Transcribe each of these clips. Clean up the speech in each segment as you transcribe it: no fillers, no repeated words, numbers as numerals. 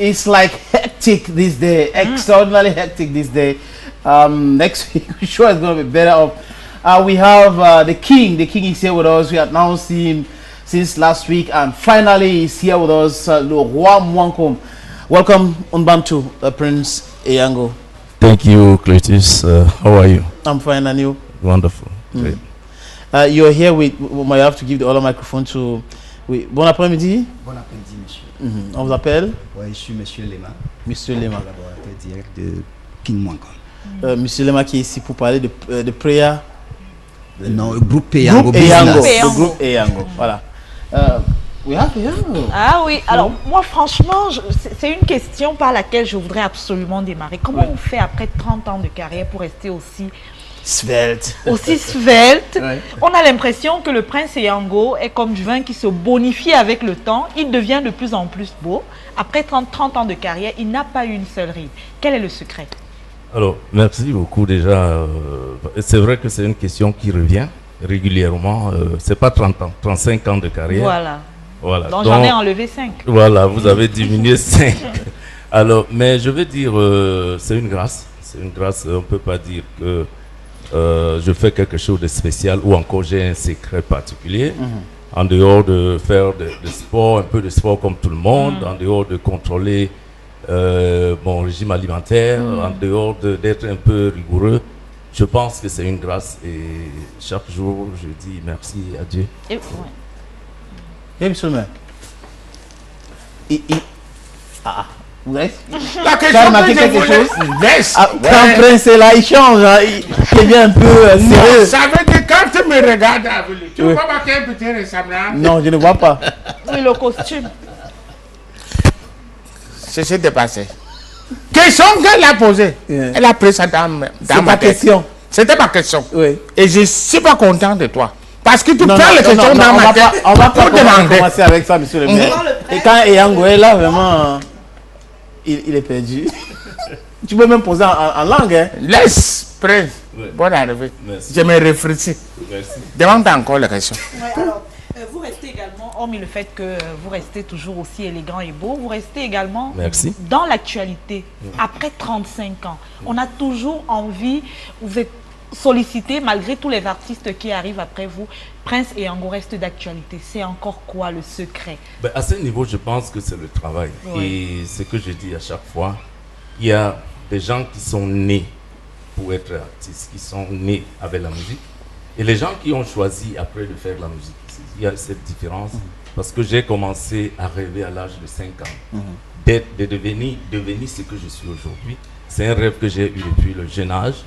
it's like hectic this day, extraordinarily hectic this day. Next week, I'm sure it's going to be better. We have the king. The king is here with us. We announced him since last week, and finally he's here with us. Le Roi Mwankom. Welcome, Unbantu, Prince Eyango. Thank you, Cletus. How are you? I'm fine, and you? Wonderful. Great. You're here with. I have to give the other microphone to. Oui. Bon après-midi. Bon après-midi, monsieur. On vous appelle? Oui, je suis Monsieur Lema. Monsieur Lema. Collaborateur direct de King Mwankom. Monsieur Lema qui est ici pour parler de prière. Non, le groupe Eyango. Le groupe Eyango. Voilà. We have Eyango. Ah oui, alors moi franchement, c'est une question par laquelle je voudrais absolument démarrer. Comment on fait après 30 ans de carrière pour rester aussi svelte? Ouais. On a l'impression que le prince Eyango est comme du vin qui se bonifie avec le temps. Il devient de plus en plus beau. Après 30 ans de carrière, il n'a pas eu une seule ride. Quel est le secret? Alors, merci beaucoup déjà. C'est vrai que c'est une question qui revient régulièrement. C'est pas 30 ans, 35 ans de carrière. Voilà. Donc j'en ai enlevé 5. Voilà, vous avez diminué 5. Alors, mais je veux dire, c'est une grâce. C'est une grâce. On ne peut pas dire que je fais quelque chose de spécial ou encore j'ai un secret particulier. En dehors de faire de sport, un peu de sport comme tout le monde, en dehors de contrôler mon régime alimentaire, en dehors d'être un peu rigoureux, je pense que c'est une grâce et chaque jour je dis merci à Dieu. Monsieur le maire. Vous avez remarqué quelque chose? Quand le prince est là, il change, il devient un peu sérieux. Ça veut dire quand tu me regardes, tu vois pas qu'il y a un petit ressemblant? Non, je ne vois pas. Oui, le costume. C'est ce qui s'est passé. Question qu'elle a posée. Elle a pris ça dans ma question. C'était ma question. Oui. Et je ne suis pas content de toi. Parce que tu prends les questions dans ma tête. On va pas commencer avec ça, monsieur le maire. Et quand Eyango est là, vraiment, il est perdu. Tu peux même poser en langue. Hein. Laisse, prince. Bonne arrivée. Merci. Je me réfléchis. Merci. Demande encore la question. Alors, vous restez également, hormis le fait que vous restez toujours aussi élégant et beau, vous restez également dans l'actualité. Après 35 ans, on a toujours envie, vous êtes sollicité malgré tous les artistes qui arrivent après vous. Prince Eyango reste d'actualité. C'est encore quoi le secret? À ce niveau, je pense que c'est le travail. Et ce que je dis à chaque fois, il y a des gens qui sont nés pour être artistes, qui sont nés avec la musique. Et les gens qui ont choisi après de faire la musique. Il y a cette différence. Parce que j'ai commencé à rêver à l'âge de 5 ans. De devenir ce que je suis aujourd'hui. C'est un rêve que j'ai eu depuis le jeune âge.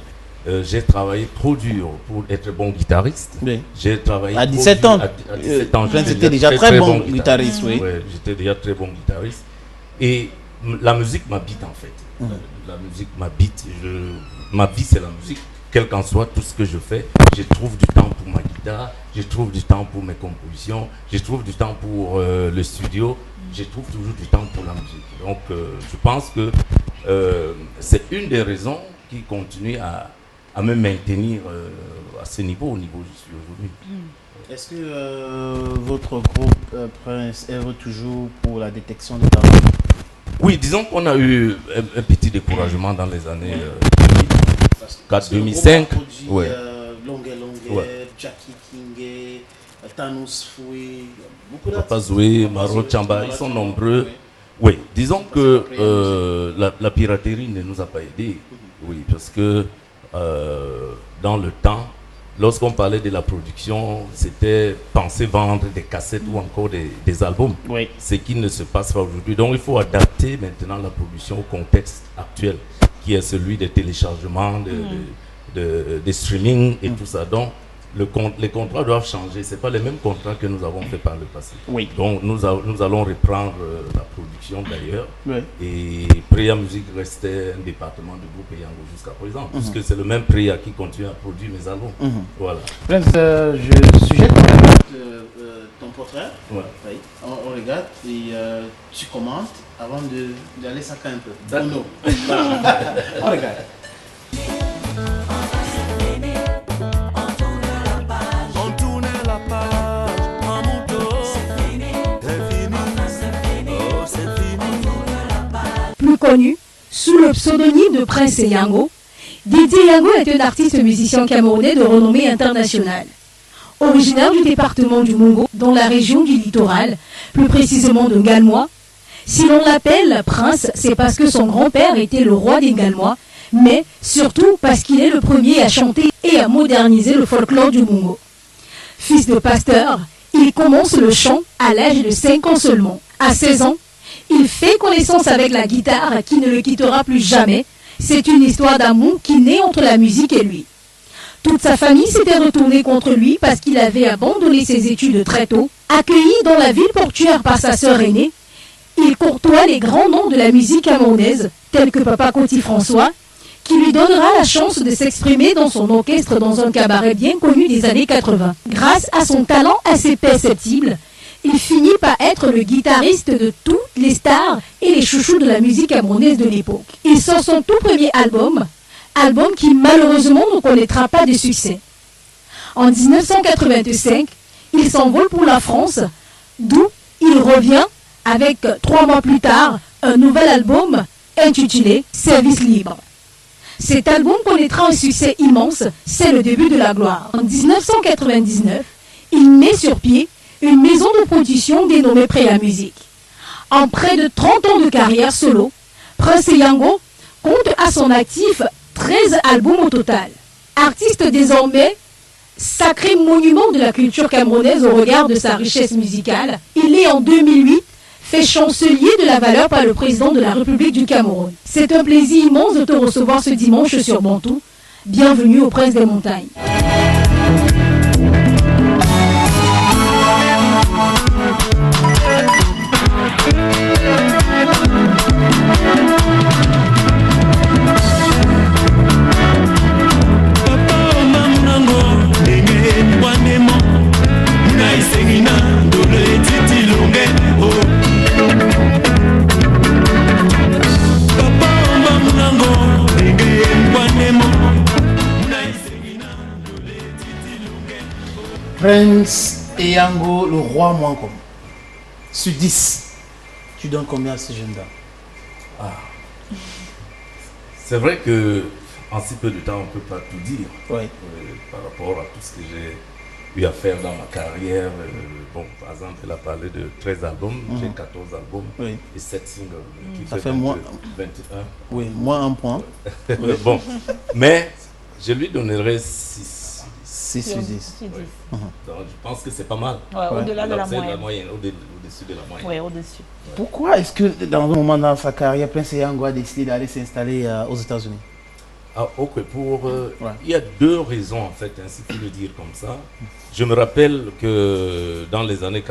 J'ai travaillé trop dur pour être bon guitariste. J'ai travaillé à 17 ans. À 17 ans, j'étais déjà très bon guitariste. J'étais déjà très bon guitariste. Et la musique m'habite en fait. La musique m'habite. Ma vie c'est la musique. Quel qu'en soit tout ce que je fais, je trouve du temps pour ma guitare, je trouve du temps pour mes compositions, je trouve du temps pour le studio, je trouve toujours du temps pour la musique. Donc je pense que c'est une des raisons qui continue à me maintenir à ce niveau, au niveau où je suis aujourd'hui. Est-ce que votre groupe Prince œuvre toujours pour la détection des talents? Oui, disons qu'on a eu un petit découragement dans les années 2004-2005. Jackie King, Thanos Foué, beaucoup Papa Zoué, Maro Chamba, ils sont nombreux. Oui, disons que la piraterie ne nous a pas aidés. Oui, parce que dans le temps, lorsqu'on parlait de la production, c'était penser vendre des cassettes ou encore des albums. Ce qui ne se passe pas aujourd'hui. Donc il faut adapter maintenant la production au contexte actuel, qui est celui des téléchargements, des streaming et tout ça. Donc les contrats doivent changer. Ce n'est pas les mêmes contrats que nous avons fait par le passé. Donc nous allons reprendre la production d'ailleurs. Et Preya Music restait un département du groupe Eyango jusqu'à présent, puisque c'est le même Preya qui continue à produire mes albums. Voilà. Prince, je sujette ton portrait. On regarde et tu commentes avant d'aller saquer un peu. D'accord. On regarde. plus connu sous le pseudonyme de Prince Yango. Didier Yango est un artiste musicien camerounais de renommée internationale. Originaire du département du Mongo, dans la région du littoral, plus précisément de Ngalmois. Si l'on l'appelle Prince, c'est parce que son grand-père était le roi des Ngalmois, mais surtout parce qu'il est le premier à chanter et à moderniser le folklore du Mongo. Fils de pasteur, il commence le chant à l'âge de 5 ans seulement. À 16 ans, il fait connaissance avec la guitare qui ne le quittera plus jamais. C'est une histoire d'amour qui naît entre la musique et lui. Toute sa famille s'était retournée contre lui parce qu'il avait abandonné ses études très tôt. Accueilli dans la ville portuaire par sa sœur aînée, il courtoie les grands noms de la musique camerounaise, tels que Papa Coty François, qui lui donnera la chance de s'exprimer dans son orchestre dans un cabaret bien connu des années 80. Grâce à son talent assez perceptible, il finit par être le guitariste de toutes les stars et les chouchous de la musique camerounaise de l'époque. Il sort son tout premier album qui malheureusement ne connaîtra pas de succès. En 1985, il s'envole pour la France, d'où il revient avec 3 mois plus tard un nouvel album intitulé Service Libre. Cet album connaîtra un succès immense, c'est le début de la gloire. En 1999, il met sur pied une maison de production dénommée Préa Musique. En près de 30 ans de carrière solo, Prince Yango compte à son actif 13 albums au total. Artiste désormais, sacré monument de la culture camerounaise au regard de sa richesse musicale, il est en 2008 fait chancelier de la valeur par le président de la République du Cameroun. C'est un plaisir immense de te recevoir ce dimanche sur Bantou. Bienvenue au Prince des Montagnes. Prince Yango, le roi Mwankom. Sur 10, tu donnes combien à ce jeune-là? C'est vrai que en si peu de temps, on ne peut pas tout dire. Oui. Par rapport à tout ce que j'ai eu à faire dans ma carrière. Bon, par exemple, elle a parlé de 13 albums, j'ai 14 albums et 7 singles. Qui Ça fait moins 21. Oui, moins un point. Bon, mais je lui donnerai 6. 6 sur 10. Oui. Donc, je pense que c'est pas mal. Au-delà de la moyenne. Au-dessus de la moyenne. Oui, au-dessus. Pourquoi est-ce que dans un moment dans sa carrière, Prince Yango a décidé d'aller s'installer aux États-Unis? Ok, il y a 2 raisons en fait, ainsi qu'il le dire comme ça. Je me rappelle que dans les années 91-92,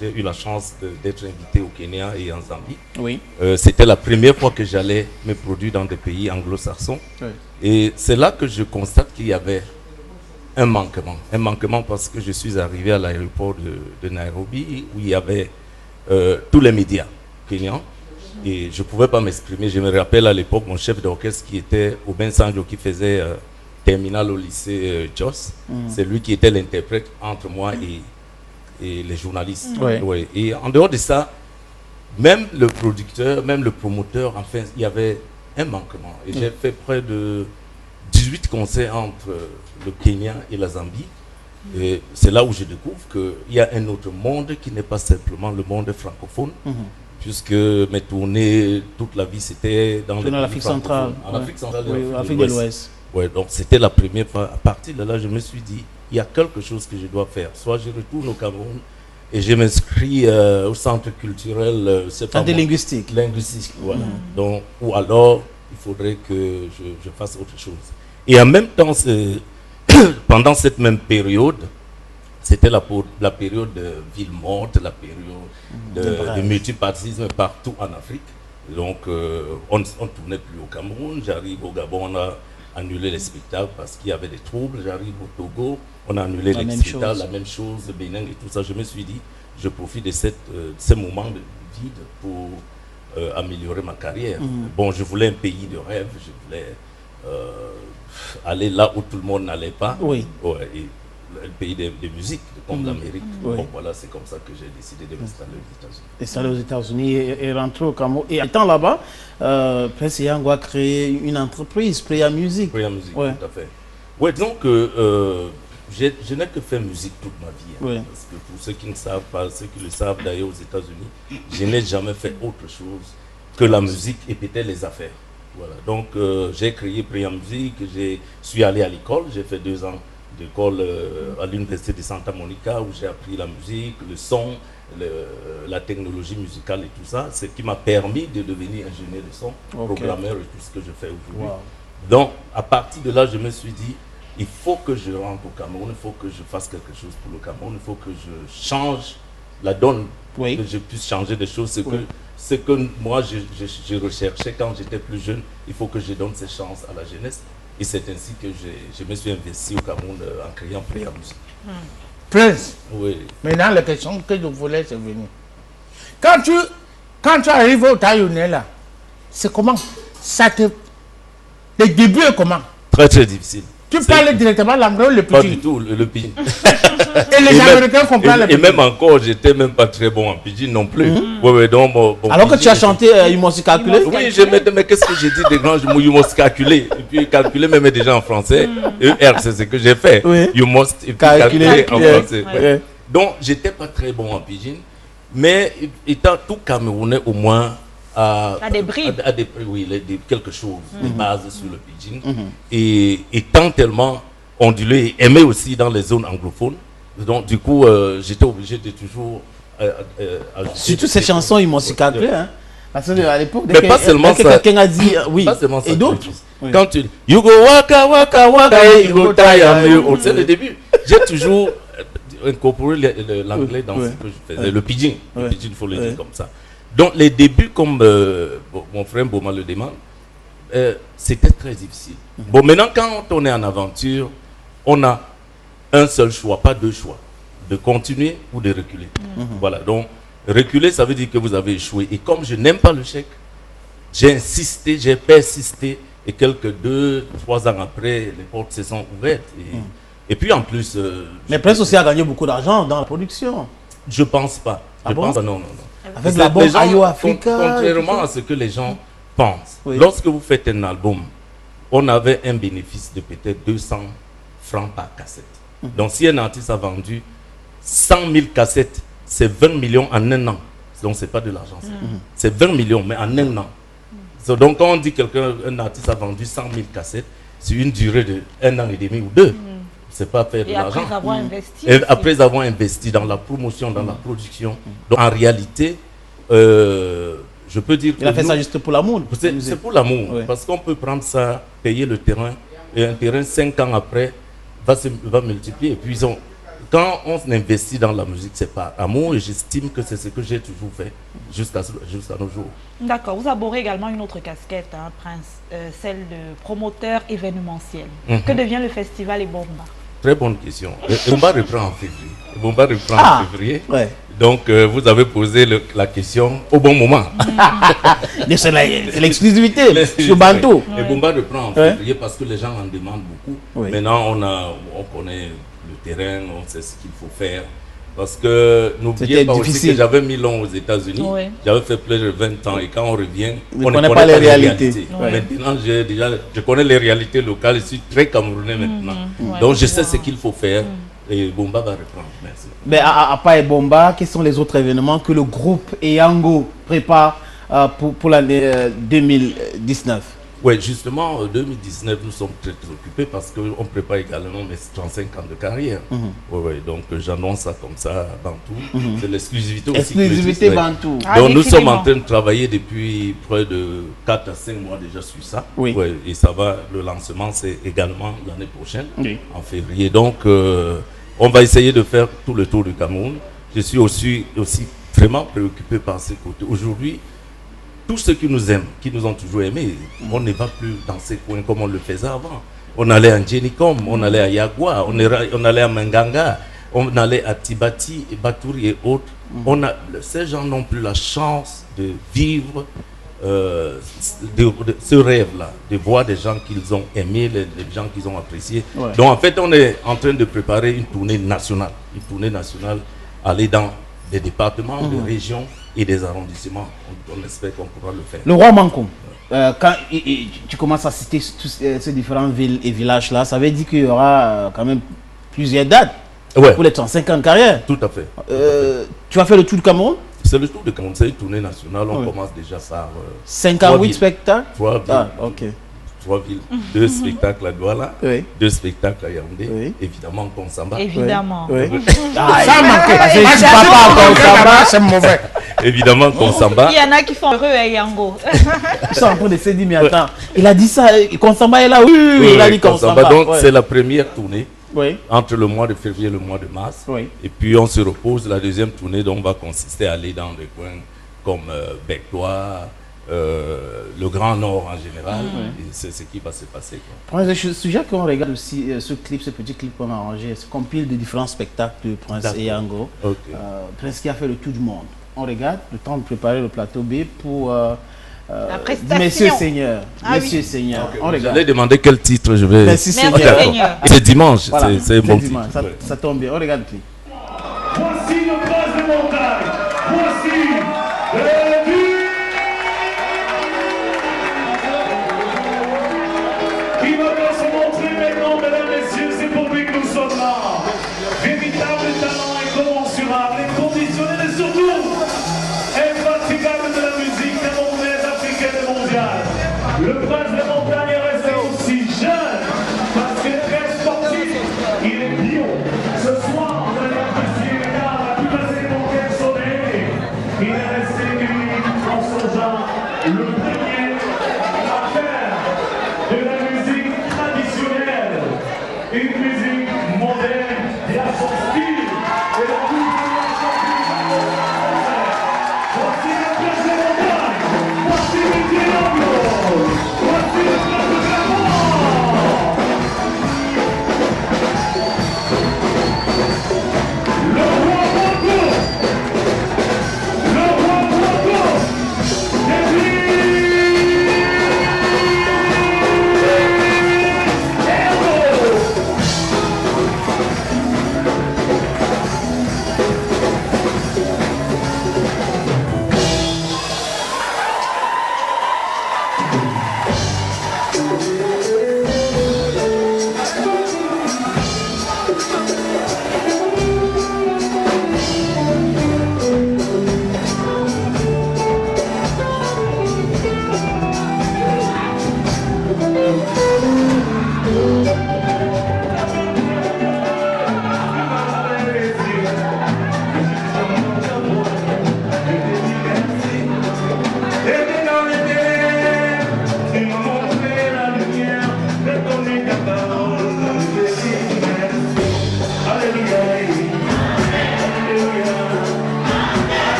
j'ai eu la chance d'être invité au Kenya et en Zambie. Oui. C'était la première fois que j'allais me produire dans des pays anglo-saxons. Oui. Et c'est là que je constate qu'il y avait un manquement. Un manquement parce que je suis arrivé à l'aéroport de Nairobi où il y avait tous les médias kenyans. Et je ne pouvais pas m'exprimer. Je me rappelle à l'époque, mon chef d'orchestre qui était Aubin Sanjo, qui faisait terminale au lycée Jos. C'est lui qui était l'interprète entre moi et les journalistes. Ouais. Et en dehors de ça, même le producteur, même le promoteur, enfin, il y avait un manquement. Et j'ai fait près de 18 concerts entre le Kenya et la Zambie. Et c'est là où je découvre qu'il y a un autre monde qui n'est pas simplement le monde francophone. Puisque mes tournées, toute la vie, c'était dans l'Afrique centrale. En Afrique centrale, oui, l'Afrique de l'Ouest. Ouais, donc c'était la première fois. À partir de là, je me suis dit, il y a quelque chose que je dois faire. Soit je retourne au Cameroun et je m'inscris au centre culturel. Linguistique. Linguistique, voilà. Donc, ou alors, il faudrait que je fasse autre chose. Et en même temps, pendant cette même période, c'était la période de ville morte, la période de multipartisme partout en Afrique. Donc, on ne tournait plus au Cameroun. J'arrive au Gabon, on a annulé les spectacles parce qu'il y avait des troubles. J'arrive au Togo, on a annulé les spectacles, la même chose, Bénin et tout ça. Je me suis dit, je profite de ce moment de vide pour améliorer ma carrière. Bon, je voulais un pays de rêve, je voulais aller là où tout le monde n'allait pas. Oui. Ouais, et le pays des musiques, comme l'Amérique. Bon, voilà, c'est comme ça que j'ai décidé de m'installer aux États-Unis. Installé aux États-Unis et rentré au Cameroun. Et étant là-bas, Prince Yango a créé une entreprise, Preya Music. Preya Music, tout à fait. Oui, disons que je n'ai que fait musique toute ma vie. Hein, parce que pour ceux qui ne savent pas, ceux qui le savent d'ailleurs aux États-Unis, je n'ai jamais fait autre chose que la musique et peut-être les affaires. Voilà. Donc j'ai créé Preya Music, je suis allé à l'école, j'ai fait 2 ans d'école à l'université de Santa Monica où j'ai appris la musique, le son, la technologie musicale et tout ça, ce qui m'a permis de devenir ingénieur de son, programmeur et tout ce que je fais aujourd'hui. Donc à partir de là, je me suis dit, il faut que je rentre au Cameroun, il faut que je fasse quelque chose pour le Cameroun, il faut que je change la donne, que je puisse changer des choses. Ce que moi je recherchais quand j'étais plus jeune, il faut que je donne ces chances à la jeunesse. Et c'est ainsi que je me suis investi au Cameroun en créant Preya Music. Prince, maintenant la question que je voulais c'est venir. Quand tu arrives au Taïwanais là, c'est comment? Le début est comment? Très très difficile. Tu parles directement l'anglais ou le pidgin? Pas du tout, le pidgin. Et les Américains comprennent le pidgin? Et même encore, j'étais même pas très bon en pidgin non plus. Donc, alors que tu as chanté Yumosi calculé? Oui, mais qu'est-ce que j'ai dit de grand? Je Yumosi calculé. Et puis calculer même déjà en français. ER, c'est ce que j'ai fait. Yumosi calculé en français. Donc, j'étais pas très bon en pidgin. Mais étant tout Camerounais au moins, quelque chose, des bases sur le pidgin, et étant tellement ondulé et aimé aussi dans les zones anglophones, donc du coup j'étais obligé de toujours surtout ces chansons ils m'ont si calculé, hein, parce qu'à l'époque mais pas seulement ça, quelqu'un a dit oui, et d'autres quand tu you go waka waka waka you go tire, c'est le début, j'ai toujours incorporé l'anglais dans ce que je faisais, le pidgin, il faut le dire comme ça. Donc les débuts, comme mon frère Boma le demande, c'était très difficile. Bon, maintenant quand on est en aventure, on a un seul choix, pas 2 choix, de continuer ou de reculer. Voilà, donc reculer, ça veut dire que vous avez échoué. Et comme je n'aime pas le chèque, j'ai insisté, j'ai persisté, et quelques 2-3 ans après, les portes se sont ouvertes. Et puis en plus... mais Prince aussi a gagné beaucoup d'argent dans la production. Je pense pas. Non. Avec la bombe Ayo Africa. Contrairement à ce que les gens pensent, lorsque vous faites un album, on avait un bénéfice de peut-être 200 francs par cassette. Donc si un artiste a vendu 100 000 cassettes, c'est 20 millions en un an. Donc c'est pas de l'argent. C'est 20 millions, mais en un an. Donc quand on dit qu'un artiste a vendu 100 000 cassettes, c'est une durée de 1 an et demi ou 2. C'est pas faire de l'argent. Après avoir investi dans la promotion, dans la production. Donc en réalité, je peux dire il a fait ça juste pour l'amour. C'est pour l'amour. Parce qu'on peut prendre ça, payer le terrain, et un terrain 5 ans après va multiplier. Et puis quand on investit dans la musique, c'est par amour, et j'estime que c'est ce que j'ai toujours fait jusqu'à nos jours. D'accord. Vous abordez également une autre casquette, hein, Prince, celle de promoteur événementiel. Que devient le festival Ebomba? Très bonne question. Ebomba reprend en février. Donc, vous avez posé la question au bon moment. C'est l'exclusivité sur Bantou. Ebomba reprend en février parce que les gens en demandent beaucoup. Maintenant, on connaît le terrain, on sait ce qu'il faut faire. Parce que n'oubliez pas aussi que j'avais 1000 ans aux États-Unis, j'avais fait plus de 20 ans, et quand on revient, on ne connaît pas les réalités. Maintenant, je connais les réalités locales, je suis très camerounais maintenant. Donc je sais ce qu'il faut faire, et Bomba va reprendre. Merci. Mais à part Bomba, quels sont les autres événements que le groupe Eyango prépare pour l'année 2019? Oui, justement, en 2019, nous sommes très occupés parce qu'on prépare également mes 35 ans de carrière. Donc j'annonce ça comme ça, Bantou. C'est l'exclusivité aussi. Exclusivité Bantou. Donc nous sommes en train de travailler depuis près de 4 à 5 mois déjà sur ça. Et ça va, le lancement c'est également l'année prochaine, en février. Donc on va essayer de faire tout le tour du Cameroun. Je suis aussi vraiment préoccupé par ce côté. Aujourd'hui, tous ceux qui nous aiment, qui nous ont toujours aimés, on ne va plus dans ces coins comme on le faisait avant. On allait à Ndjenikom, on allait à Yagua, on allait à Menganga, on allait à Tibati, Batouri et autres. Ces gens n'ont plus la chance de vivre ce rêve-là, de voir des gens qu'ils ont aimés, les gens qu'ils ont appréciés. Ouais. Donc en fait, on est en train de préparer une tournée nationale. Une tournée nationale, aller dans des départements, des régions et des arrondissements. On espère qu'on pourra le faire. Le roi Mankoum, quand tu commences à citer tous ces différentes villes et villages-là, ça veut dire qu'il y aura quand même plusieurs dates pour les 35 ans de carrière. Tout à fait. Tu vas faire le tour du Cameroun? C'est le tour de Cameroun, c'est une tournée nationale. On commence déjà par 5 à 8 spectacles. 3 villes. Ah, ok. 3 villes. 2 spectacles à Douala, Oui. 2 spectacles à Yaoundé, Oui. évidemment Konsamba. Évidemment. Oui. Ça manquait. C'est mauvais. Évidemment Konsamba. Il y en a qui font heureux à Yango. Ils sont en train de se dire, mais attends, il a dit ça, Konsamba est là, oui, il a dit Konsamba. Donc c'est la première tournée. Oui. Entre le mois de février et le mois de mars. Oui. Et puis on se repose. La deuxième tournée donc va consister à aller dans des coins comme Bectois, le Grand Nord en général. Et c'est ce qui va se passer. Prince, je suggère qu'on regarde aussi ce clip, ce petit clip qu'on a arrangé, ce compile de différents spectacles de Prince et Yango. Okay. Prince qui a fait le tour du monde. On regarde le temps de préparer le plateau B pour la prestation. Messieurs Seigneurs. Ah, Messieurs oui. Seigneurs. Okay. On regarde. J'allais demander quel titre je vais. Merci Merci Seigneur. Seigneur. C'est dimanche, Voilà. c'est bon titre. Dimanche. Ça tombe bien. On regarde le clip. Voici le prince des montagnes. Voici le but qui va bien se montrer maintenant, mesdames, messieurs. C'est pour lui que nous sommes là. Véritable talent incommensurable, inconditionnel et surtout infatigable de la musique camerounaise, africaine et mondiale. Le prince des montagnes est resté aussi jeune parce qu'il est très sportif. Il est bio. Ce soir, vous allez apprécier le gars la plus facile pour quel sommeil. Il est resté unique en son genre, le premier à faire de la musique traditionnelle, une musique moderne et à son style. Et la musique française. Voici le prince des montagnes. Voici le Diego. Voici le prince de Clermont. Le roi Bongo. Le roi Bongo. Et puis...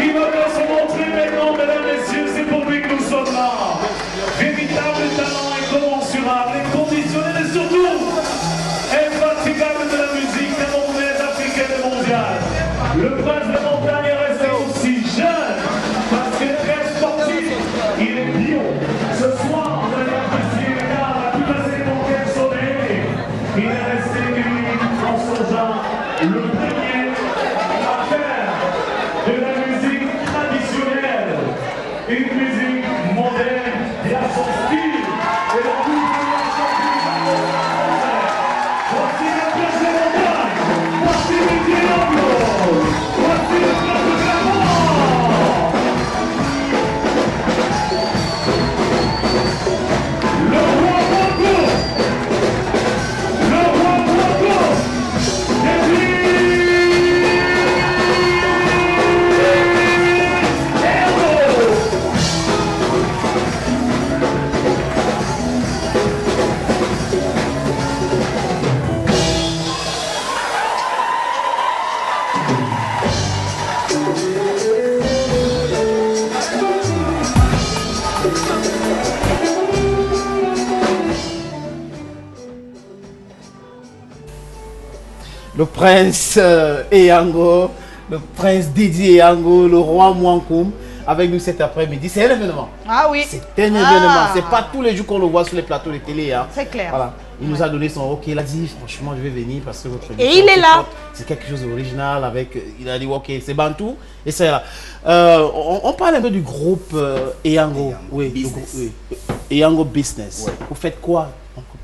Il va bien se montrer maintenant, mesdames, messieurs, c'est pour lui que nous sommes là. Véritable talent incommensurable, inconditionnel et surtout infatigable de la musique camerounaise, africaine et mondiale. Le prince de montagne est resté aussi jeune parce qu'il est très sportif, il est bio. Ce soir, vous allez apprécier le gars à tout passer pour quel soleil. Il est resté unique en son genre, le premier à faire de la musique traditionnelle, une musique moderne et à son style. Et la voici le prince de montagne, voici le Diego, voici le prince de Clermont. Le roi Bongo, et puis Le prince Eyango, le prince Didier Eyango, le roi Mwankoum, avec nous cet après-midi. C'est un événement. Ah oui. C'est un événement. C'est pas tous les jours qu'on le voit sur les plateaux de télé. Hein. C'est clair. Voilà. Il nous a donné son OK. Il a dit franchement, je vais venir parce que votre Et il est là. C'est quelque chose d'original. Avec, il a dit OK, c'est Bantou et c'est là. On parle un peu du groupe Eyango. Oui, Business. oui. Eyango Business. Ouais. Vous faites quoi?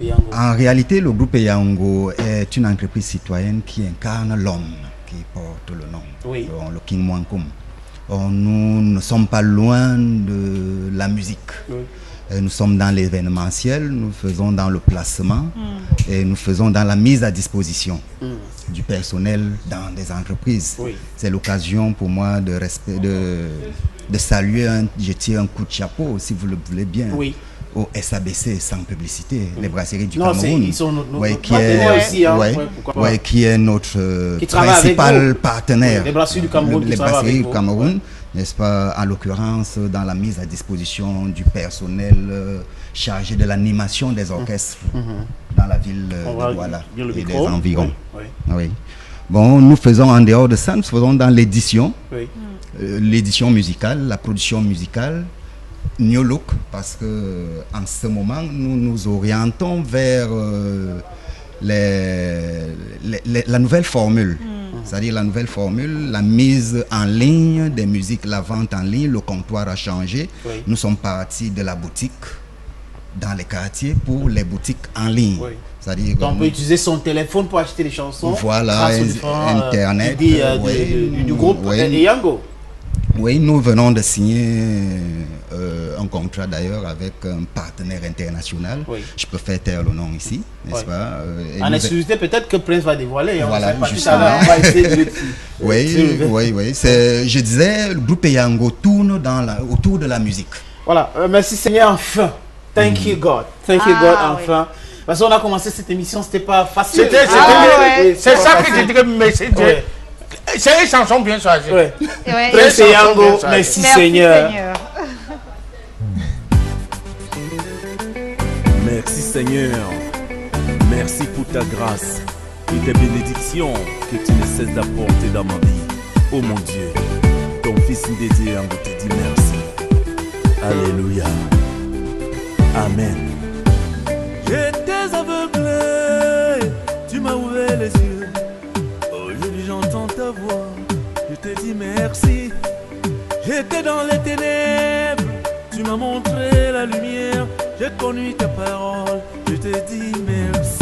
Eyango. En réalité, le groupe Eyango est une entreprise citoyenne qui incarne l'homme qui porte le nom, Oui. le King Mwankoum. Nous ne sommes pas loin de la musique. Oui. Nous sommes dans l'événementiel, nous faisons dans le placement et nous faisons dans la mise à disposition du personnel dans des entreprises. Oui. C'est l'occasion pour moi de saluer, je tire un coup de chapeau, si vous le voulez bien. Oui. Au SABC sans publicité, les brasseries du Non, Cameroun, ils sont nos qui partenaires est, aussi, hein. ouais, Ouais, pourquoi pas. ouais, qui est notre Qui travaille avec principal vous. partenaire. Les brasseries du Cameroun qui les travaillent brasseries avec du vous. Cameroun, n'est-ce pas, en l'occurrence dans la mise à disposition du personnel chargé de l'animation des orchestres dans la ville de Douala et des environs. Oui. Oui. Bon, nous faisons en dehors de ça, nous faisons dans l'édition, Oui. l'édition musicale, la production musicale, New Look, parce que en ce moment nous nous orientons vers la nouvelle formule, c'est-à-dire la nouvelle formule, la mise en ligne des musiques, la vente en ligne, le comptoir a changé. Oui. Nous sommes partis de la boutique dans les quartiers pour les boutiques en ligne. Oui. C'est-à-dire Donc, on peut utiliser son téléphone pour acheter les chansons. Voilà, grâce aux différents, Internet, du groupe Eyango. Oui, nous venons de signer un contrat d'ailleurs avec un partenaire international. Oui. Je peux faire taire le nom ici, n'est-ce pas? Et En nous- exclusivité, peut-être que Prince va dévoiler. Hein, Voilà, on sait pas tout à justement. l'heure, on va essayer de Oui. Je disais, le groupe Eyango tourne autour de la musique. Voilà, merci Seigneur, enfin. Thank you God. Thank you God, Ah, enfin. Parce qu'on a commencé cette émission, c'était pas facile. C'est ça que je dirais, mais c'est Ouais. une chanson bien choisie. Ouais. Ouais. Prince Eyango, merci Merci Seigneur. Merci Seigneur, merci pour ta grâce et tes bénédictions que tu ne cesses d'apporter dans ma vie. Oh mon Dieu, ton fils Didier Eyango te dit merci. Alléluia. Amen. J'étais aveuglé, tu m'as ouvert les yeux. Aujourd'hui j'entends ta voix, je te dis merci. J'étais dans les ténèbres, tu m'as montré la lumière. J'ai connu ta parole, je te dis merci.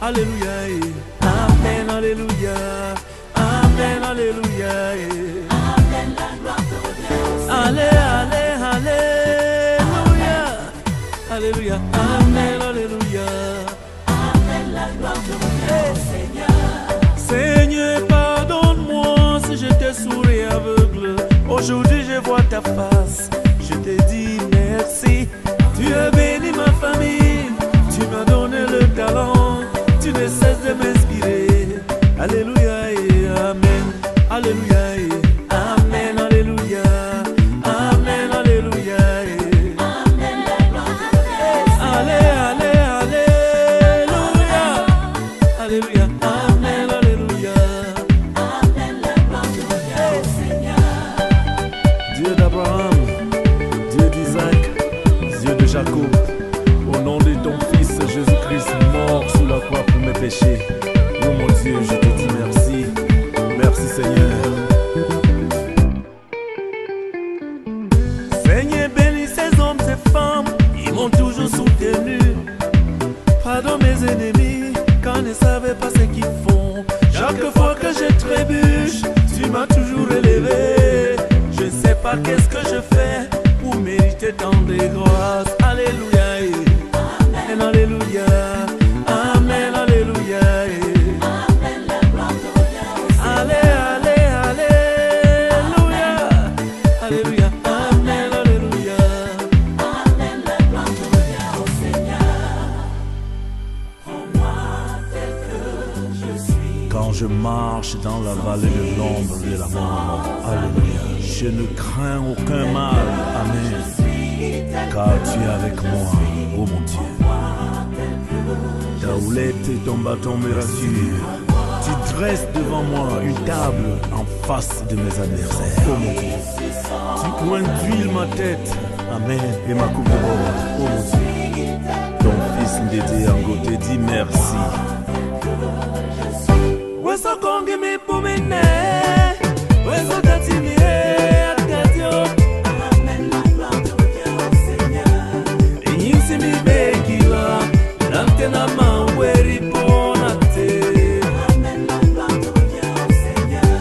Alléluia, Amen, Alléluia, Amen, Alléluia. Amen, la gloire te remercie. Alléluia, Alléluia, Amen, Alléluia. Amen, la gloire te remercie, Seigneur. Seigneur, pardonne-moi si j'étais sourd et aveugle. Aujourd'hui je vois ta face, je te dis merci. Tu as béni ma famille, tu m'as donné le talent, tu ne cesses de m'inspirer. Alléluia et Amen. Alléluia et Amen. Alléluia. Amen. Alléluia et Amen. Allez, allez, alléluia. Alléluia. Amen. Alléluia. Amen. Dieu d'Abraham, Dieu d'Isaac, Dieu de Jacob, au nom de ton Fils Jésus-Christ, mort sous la croix pour mes péchés. Oh mon Dieu, je te dis merci. Merci Seigneur. Seigneur, bénis ces hommes, ces femmes, ils m'ont toujours soutenu. Pardonne mes ennemis, quand ils ne savaient pas ce qu'ils font. Chaque fois que je trébuche, tu m'as toujours élevé. Je ne sais pas qu'est-ce que je fais pour mériter tant de grâce. Alléluia, Amen, Alléluia, Amen, Alléluia. Allez, allez, alléluia, Alléluia, Amen, Alléluia. Amen, la gloire au Seigneur. Prends-moi tel que je suis. Quand je marche dans la vallée de l'ombre de la mort, Alléluia, je ne crains aucun mal, Amen, car tu es avec moi, oh mon Dieu. Ta houlette et ton bâton me rassurent. Tu dresses devant moi une table en face de mes adversaires, oh mon Dieu. Tu conduis ma tête, Amen, et ma coupe de bord, oh mon Dieu. Ton fils Ndédé Yango te dit merci. Weso kongi mi pumine, weso tatini akadio. Amen, la gloire au Seigneur. Et yinsi mi bekila, namtena maweri ponate. Amen, la gloire au Seigneur.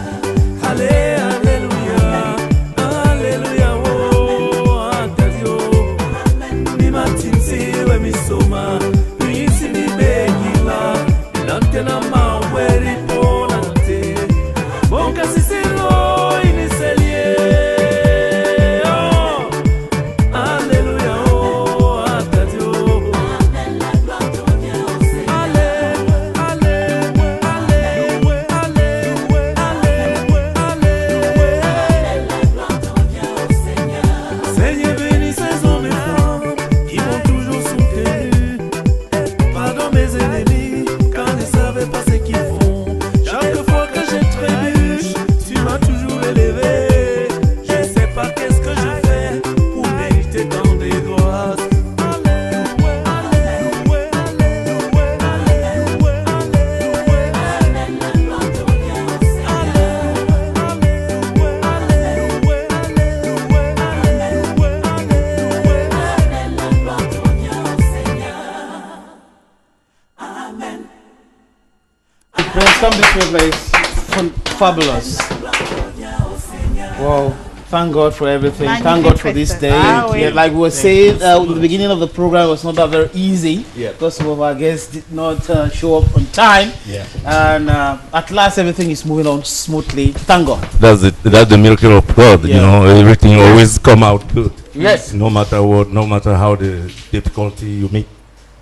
Alléluia, Alléluia, oh, akadio. Amen, mi matinsi we mi soma, yinsi mi bekila, namtena maweri ponate. Bon casicelo iniselier. Oh, Alléluia, oh, akadio. Amen, la gloire au Seigneur. Seigneur, bénis ces hommes et femmes qui m'ont toujours soutenu. Pardonne mes ennemis quand ils ne savaient pas ce qu'ils font. Chaque fois que je trébuche, tu m'as toujours élevé. Je ne sais pas qu'est-ce que je fais pour mériter tant de grâce. Friends, come this way, guys. Fabulous. Wow. Thank God for everything. Thank God for this day. Yeah, like we were saying at the beginning of the program, it was not that very easy because some of our guests did not show up on time. Yeah. And at last, everything is moving on smoothly. Thank God. That's it. That's the miracle of God. You know, everything always come out good. Yes. No matter what, no matter how the difficulty you meet,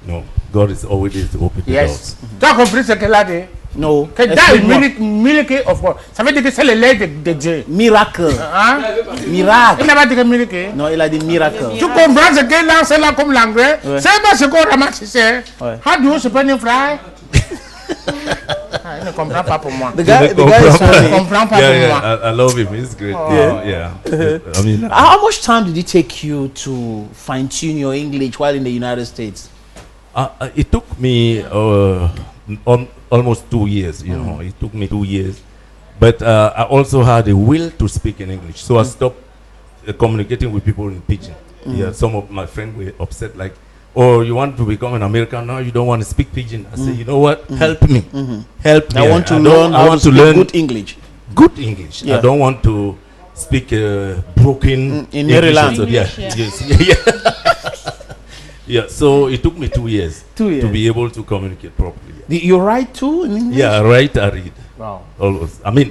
no, God is always there to open the doors. Tu as compris ce qu'elle a dit? No. Que dans le miracle of God, ça veut dire que c'est le lait de Dieu. Miracle. Hein? Miracle. Il n'a pas dit que miracle. Non, il a dit miracle. Tu comprends ce qu'elle lance là comme l'anglais? C'est pas ce qu'on ramasse ici. How do you speak in French? Il ne comprend pas pour moi. The guy is funny. Il ne comprend pas pour moi. I love him. He's great. Oh. Yeah. I mean, how much time did it take you to fine-tune your English while in the United States? It took me almost 2 years. You know, it took me 2 years. But I also had a will to speak in English, so I stopped communicating with people in Pidgin. Yeah, some of my friends were upset, like, "Oh, you want to become an American now? You don't want to speak Pidgin." I said, "You know what? Help me, help me. I want to learn. I want to learn good English. Good English. Yeah. I don't want to speak broken in Maryland." Yes. Yeah, so it took me 2 years, to be able to communicate properly. You write too in English? Yeah, I write, I read. Wow. Always. I mean,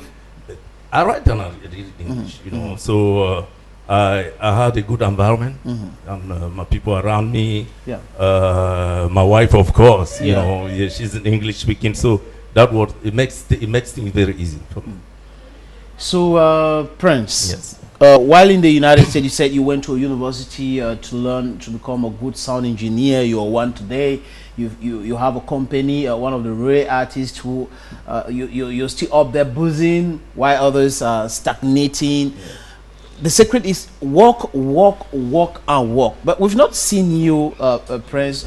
I write and I read English, you know. So I had a good environment, and my people around me. My wife, of course, you know, she's an English speaking, so that what it makes things very easy for me. So, Prince, while in the United States, you said you went to a university to learn to become a good sound engineer. You are one today. You have a company, one of the rare artists who you're still up there buzzing while others are stagnating. The secret is walk, walk, walk, and walk. But we've not seen you, Prince,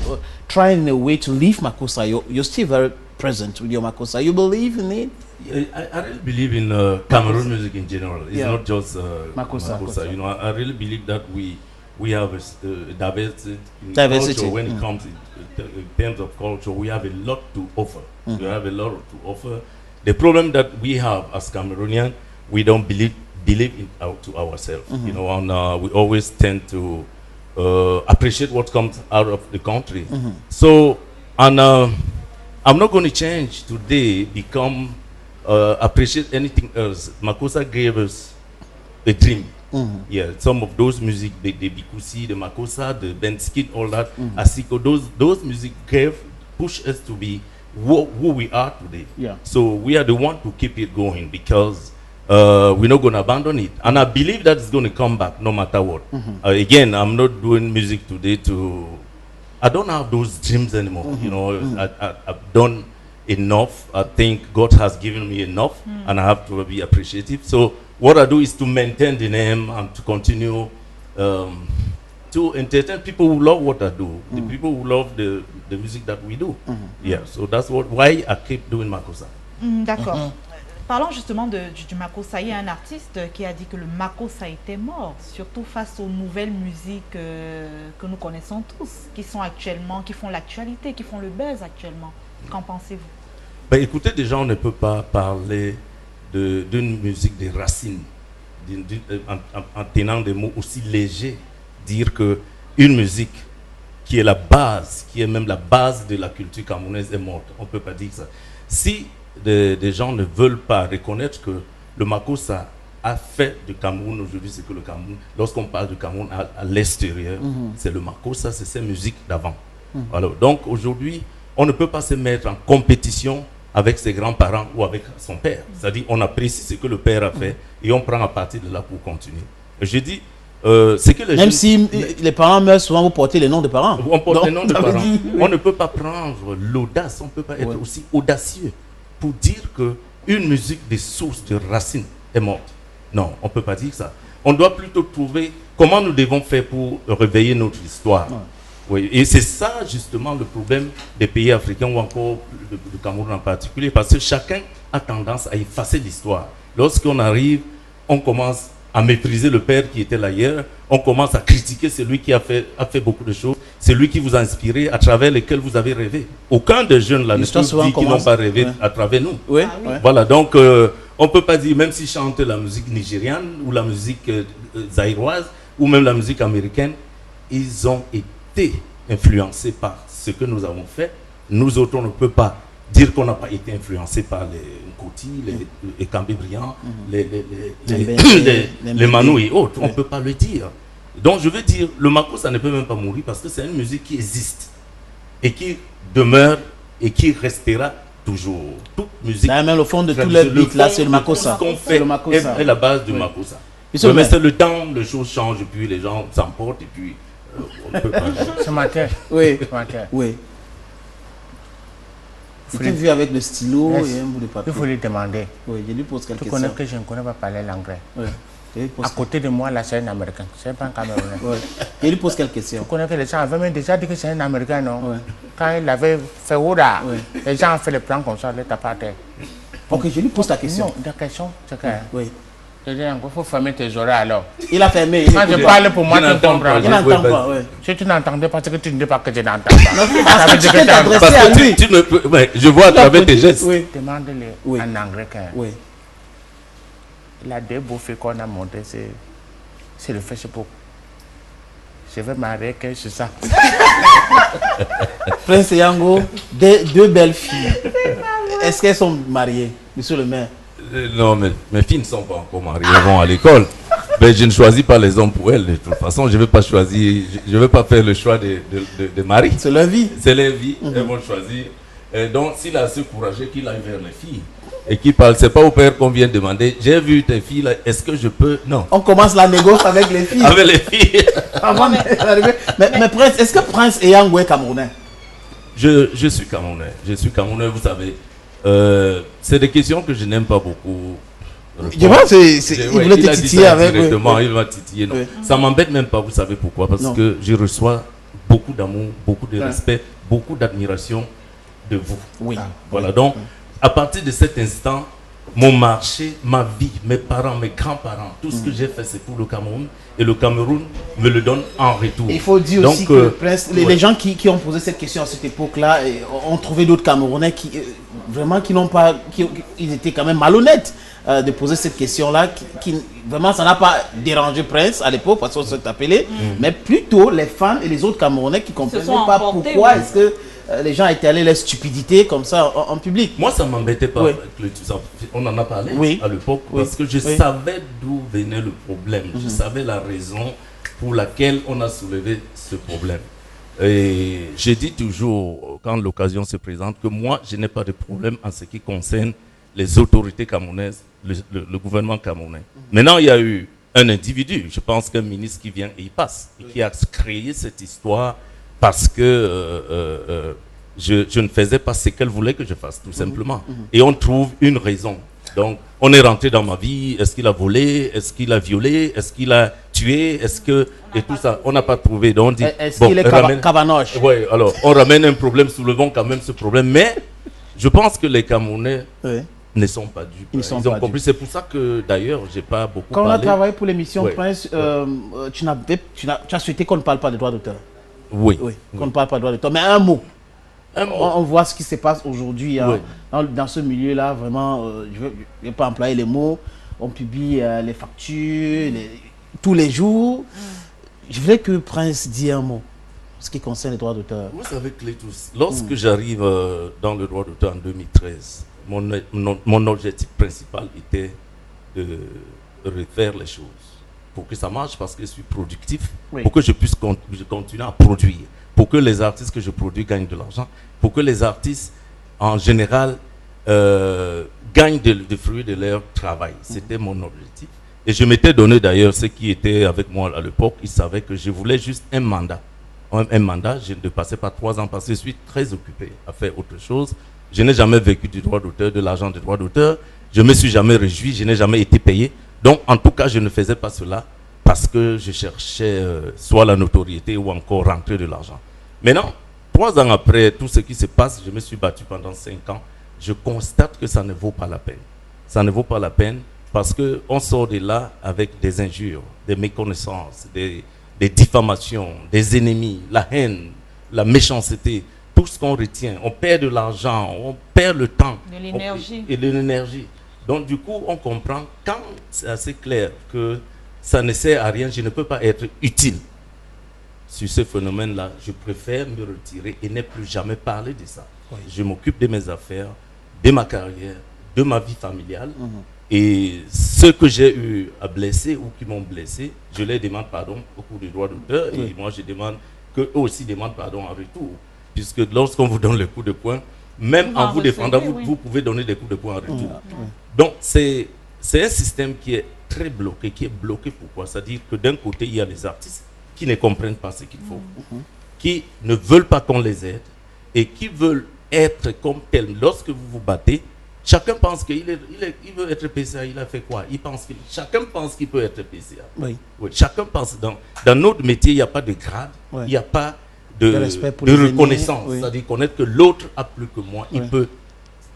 trying in a way to leave Makossa. You're still very present with your Makossa. You believe in it? I really believe in Cameroon music in general. It's not just Makossa. You know, I really believe that we have a diversity culture when it comes in terms of culture. We have a lot to offer. We have a lot to offer. The problem that we have as Cameroonians, we don't believe in to ourselves. You know, and we always tend to appreciate what comes out of the country. So, and I'm not going to change today, appreciate anything else. Makossa gave us a dream. Yeah, some of those music, the Bikusi, the Makossa, the Benskit, all that, Asiko, those music push us to be who we are today. So we are the one to keep it going, because we're not going to abandon it. And I believe that it's going to come back no matter what. Again, I'm not doing music today I don't have those dreams anymore. You know, I've done enough. I think God has given me enough, and I have to be appreciative. So what I do is to maintain the name and to continue to entertain people who love what I do, the people who love the music that we do. Yeah, so that's why I keep doing Makossa. D'accord. Parlons justement du Makossa. Il y a un artiste qui a dit que le Makossa était mort, surtout face aux nouvelles musiques que nous connaissons tous, qui font l'actualité, qui font le buzz actuellement. Qu'en pensez-vous? Ben, écoutez, déjà, on ne peut pas parler d'une musique des racines, en tenant des mots aussi légers, dire qu'une musique qui est la base, qui est même la base de la culture camerounaise est morte. On ne peut pas dire ça. Si des gens ne veulent pas reconnaître que le Makossa a fait du Cameroun aujourd'hui, c'est que le Cameroun, lorsqu'on parle du Cameroun à l'extérieur, c'est le Makossa, c'est ces musiques d'avant. Alors, donc aujourd'hui, on ne peut pas se mettre en compétition avec ses grands-parents ou avec son père. C'est-à-dire, on apprécie ce que le père a fait et on prend à partir de là pour continuer. Je dis, c'est que même si les parents meurent, souvent vous portez les noms des parents. On porte les noms des parents. On ne peut pas prendre l'audace, on ne peut pas être aussi audacieux pour dire qu'une musique des sources, de racines est morte. Non, on ne peut pas dire ça. On doit plutôt trouver comment nous devons faire pour réveiller notre histoire. Oui, et c'est ça justement le problème des pays africains ou encore du Cameroun en particulier, parce que chacun a tendance à effacer l'histoire. Lorsqu'on arrive, on commence à mépriser le père qui était là hier, on commence à critiquer celui qui a fait beaucoup de choses, celui qui vous a inspiré, à travers lesquels vous avez rêvé. Aucun des jeunes là ne peut dire qu'ils n'ont pas rêvé à travers nous. Voilà, donc on ne peut pas dire, même s'ils chantent la musique nigériane ou la musique zaïroise ou même la musique américaine, ils ont été influencés par ce que nous avons fait. Nous autres, on ne peut pas dire qu'on n'a pas été influencés par les Nkoti, les Cambé-Briand, les Manou et autres. On ne peut pas le dire. Donc je veux dire, le Makossa ne peut même pas mourir parce que c'est une musique qui existe et qui demeure et qui restera toujours. Toute musique. Même au fond de tous les beats, là, c'est le Makossa. Ce qu'on fait est la base du Makossa. Mais c'est le temps, les choses changent et puis les gens s'emportent et puis on peut pas. Ce matin. Oui. Ce matin. Oui. C'était vu avec le stylo et un bout de papier. Il faut lui demander. Oui, je lui pose quelques questions. Tu connais que je ne connais pas parler l'anglais. Oui. À côté de moi, là, c'est un Américain. C'est pas un Camerounais. Oui. Je lui pose quelques questions. Tu connais que les gens avaient même déjà dit que c'est un Américain, non? Oui. Quand il avait fait Ouda, les gens ont fait le plan comme ça, les tapater. Ok, je lui pose la question. Non, la question, c'est que. Oui. Il faut fermer tes oreilles alors. Il a fermé. Quand je parle pour moi, tu comprends. Il n'entend pas, oui. Si tu n'entendais pas, c'est que tu ne dis pas que je n'entends pas. Parce que tu t'es adressé à lui. Je vois à travers tes gestes. Oui. Demande-le en anglais. Oui. La débouffe qu'on a monté, c'est le Facebook. Je vais marier que c'est ça. Prince Yango, deux belles filles. Est-ce qu'elles sont mariées, monsieur le maire? Non, mais mes filles ne sont pas encore mariées, elles vont à l'école. Ben, je ne choisis pas les hommes pour elles. De toute façon, je ne vais pas choisir, je vais pas faire le choix de mari. C'est leur vie. C'est leur vie. Elles vont choisir. Et donc, s'il a ce courage qu'il aille vers les filles et qu'il parle, c'est pas au père qu'on vient demander. J'ai vu tes filles là, est-ce que je peux? Non. On commence la négoce avec les filles. Avec les filles. mais Prince, est-ce que Prince Eyango est camerounais? Je suis camerounais. Je suis camerounais, vous savez. C'est des questions que je n'aime pas beaucoup. Je vois, il voulait te titiller avec. Directement, il va titiller. Non. Ça m'embête même pas, vous savez pourquoi? Parce que je reçois beaucoup d'amour, beaucoup de respect, beaucoup d'admiration de vous. Oui. Voilà, donc, à partir de cet instant, mon marché, ma vie, mes parents, mes grands-parents, tout ce que j'ai fait, c'est pour le Cameroun. Et le Cameroun me le donne en retour. Il faut dire aussi que les gens qui ont posé cette question à cette époque-là ont trouvé d'autres Camerounais qui n'ont pas, ils étaient quand même malhonnêtes de poser cette question-là. Vraiment, ça n'a pas dérangé Prince à l'époque, parce qu'on s'est appelé, mais plutôt les fans et les autres Camerounais qui ne comprenaient pas pourquoi est-ce que les gens étaient allés les stupidités comme ça en public. Moi, ça ne m'embêtait pas. On en a parlé à l'époque parce que je savais d'où venait le problème. Je savais la raison pour laquelle on a soulevé ce problème. Et je dis toujours, quand l'occasion se présente, que moi, je n'ai pas de problème en ce qui concerne les autorités camerounaises, le gouvernement camerounais. Maintenant, il y a eu un individu, je pense qu'un ministre qui vient et il passe, et qui a créé cette histoire parce que je ne faisais pas ce qu'elle voulait que je fasse, tout simplement. Et on trouve une raison. Donc, on est rentré dans ma vie. Est-ce qu'il a volé? Est-ce qu'il a violé? Est-ce qu'il a tué? Est-ce que... Et tout ça, on n'a pas trouvé. Donc, on dit... Est-ce qu'il est cabanoche? Oui, alors, on ramène un problème, soulevons quand même ce problème. Mais, je pense que les Camerounais ne sont pas dupes. Ils ont compris. C'est pour ça que, d'ailleurs, je n'ai pas beaucoup parlé. Quand on a travaillé pour l'émission Prince, tu as souhaité qu'on ne parle pas de droits d'auteur. Oui. Qu'on ne parle pas de droits d'auteur. Mais un mot. On voit ce qui se passe aujourd'hui dans ce milieu-là. Vraiment, je ne vais pas employer les mots. On publie les factures tous les jours. Je voudrais que Prince dise un mot ce qui concerne les droits d'auteur. Vous savez, Clétus, lorsque j'arrive dans le droit d'auteur en 2013, mon objectif principal était de refaire les choses pour que ça marche, parce que je suis productif, pour que je puisse continuer à produire, pour que les artistes que je produis gagnent de l'argent, pour que les artistes, en général, gagnent des fruits de leur travail. C'était mon objectif. Et je m'étais donné d'ailleurs, ceux qui étaient avec moi à l'époque, ils savaient que je voulais juste un mandat. Un mandat, je ne passais pas 3 ans parce que je suis très occupé à faire autre chose. Je n'ai jamais vécu du droit d'auteur, de l'argent du droit d'auteur. Je ne me suis jamais réjoui, je n'ai jamais été payé. Donc, en tout cas, je ne faisais pas cela parce que je cherchais soit la notoriété ou encore rentrer de l'argent. Maintenant, 3 ans après tout ce qui se passe, je me suis battu pendant 5 ans. Je constate que ça ne vaut pas la peine. Ça ne vaut pas la peine parce qu'on sort de là avec des injures, des méconnaissances, des diffamations, des ennemis, la haine, la méchanceté, tout ce qu'on retient. On perd de l'argent, on perd le temps. De l'énergie. Et de l'énergie. Donc du coup, on comprend, quand c'est assez clair que ça ne sert à rien, je ne peux pas être utile sur ce phénomène-là, je préfère me retirer et ne plus jamais parler de ça. Je m'occupe de mes affaires, de ma carrière, de ma vie familiale. Et ceux que j'ai eu à blesser ou qui m'ont blessé, je les demande pardon au cours du droit d'auteur. Et moi, je demande qu'eux aussi demandent pardon en retour. Puisque lorsqu'on vous donne le coup de poing, même en vous défendant, vous pouvez donner des coups de poing en retour. Donc, c'est un système qui est très bloqué. Qui est bloqué pourquoi? C'est-à-dire que d'un côté, il y a les artistes qui ne comprennent pas ce qu'il faut, qui ne veulent pas qu'on les aide et qui veulent être comme tels. Lorsque vous vous battez, chacun pense qu'il veut être PCA. Il a fait quoi? Chacun pense qu'il peut être PCA. Chacun pense. Dans notre métier, il n'y a pas de grade, il n'y a pas de reconnaissance. C'est-à-dire connaître que l'autre a plus que moi, il peut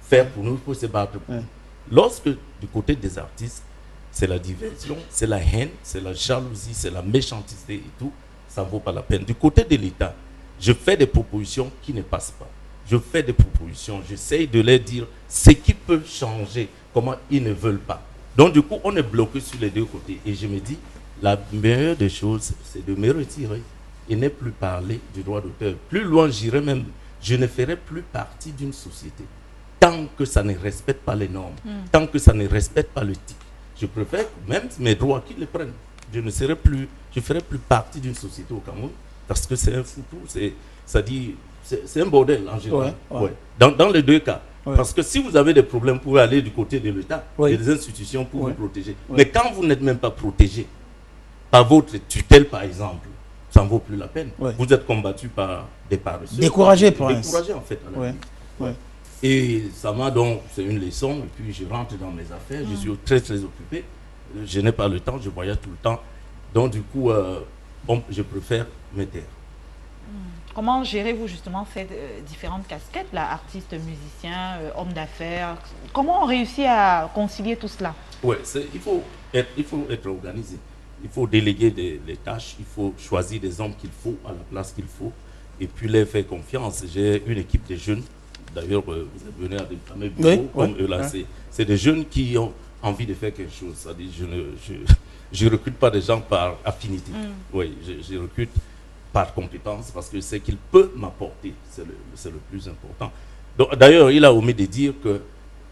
faire pour nous, il peut se battre pour nous. Lorsque du côté des artistes, c'est la diversion, c'est la haine, c'est la jalousie, c'est la méchanceté et tout, ça ne vaut pas la peine. Du côté de l'État, je fais des propositions qui ne passent pas. Je fais des propositions, j'essaye de leur dire ce qui peut changer, comment ils ne veulent pas. Donc du coup, on est bloqué sur les deux côtés. Et je me dis, la meilleure des choses, c'est de me retirer et ne plus parler du droit d'auteur. Plus loin, j'irai même, je ne ferai plus partie d'une société. Tant que ça ne respecte pas les normes, tant que ça ne respecte pas le titre, je préfère même mes droits qu'ils les prennent. je ne serai plus, je ferai plus partie d'une société au Cameroun parce que c'est un foutou, c'est un bordel en général. Ouais. Dans les deux cas. Parce que si vous avez des problèmes, vous pouvez aller du côté de l'État et des institutions pour vous protéger. Mais quand vous n'êtes même pas protégé par votre tutelle, par exemple, ça ne vaut plus la peine. Vous êtes combattu par des paresseux. Découragé, en fait. À la vie. Et ça m'a donc, c'est une leçon. Et puis je rentre dans mes affaires. Je suis très, très occupé. Je n'ai pas le temps, je voyage tout le temps. Donc du coup, je préfère me taire. Comment gérez-vous justement ces différentes casquettes, là, artiste, musicien, homme d'affaires? Comment on réussit à concilier tout cela? Oui, il faut être organisé. Il faut déléguer les tâches, il faut choisir des hommes qu'il faut à la place qu'il faut et puis les faire confiance. J'ai une équipe de jeunes, d'ailleurs vous êtes venus à mes bureaux comme eux là, c'est des jeunes qui ont envie de faire quelque chose. C'est-à-dire je ne recrute pas des gens par affinité, oui, je recrute par compétence parce que c'est qu'il peut m'apporter, c'est le plus important. D'ailleurs, il a omis de dire que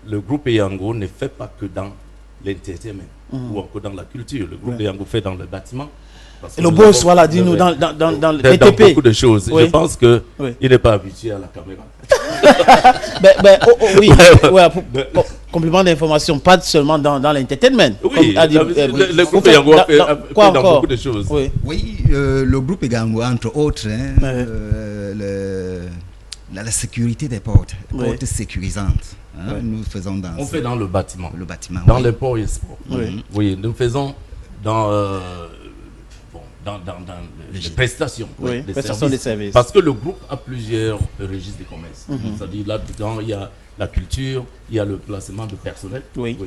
le groupe Eyango ne fait pas que dans l'entertainment ou encore dans la culture. Le groupe Eyango fait dans le bâtiment. Et le boss, voilà, dis-nous, dans le TTP. Dans beaucoup de choses. Je pense qu'il n'est pas habitué à la caméra. Oui, complément d'information, pas seulement dans l'entertainment. Oui, le groupe Eyango fait dans beaucoup de choses. Oui, le groupe Eyango, entre autres, la sécurité des portes sécurisantes. Nous faisons dans... On fait dans le bâtiment. Le bâtiment, dans les ports et sports. Oui, nous faisons dans les prestations. Prestations des services. Parce que le groupe a plusieurs registres de commerce. C'est-à-dire là-dedans, il y a la culture, il y a le placement de personnel. Oui,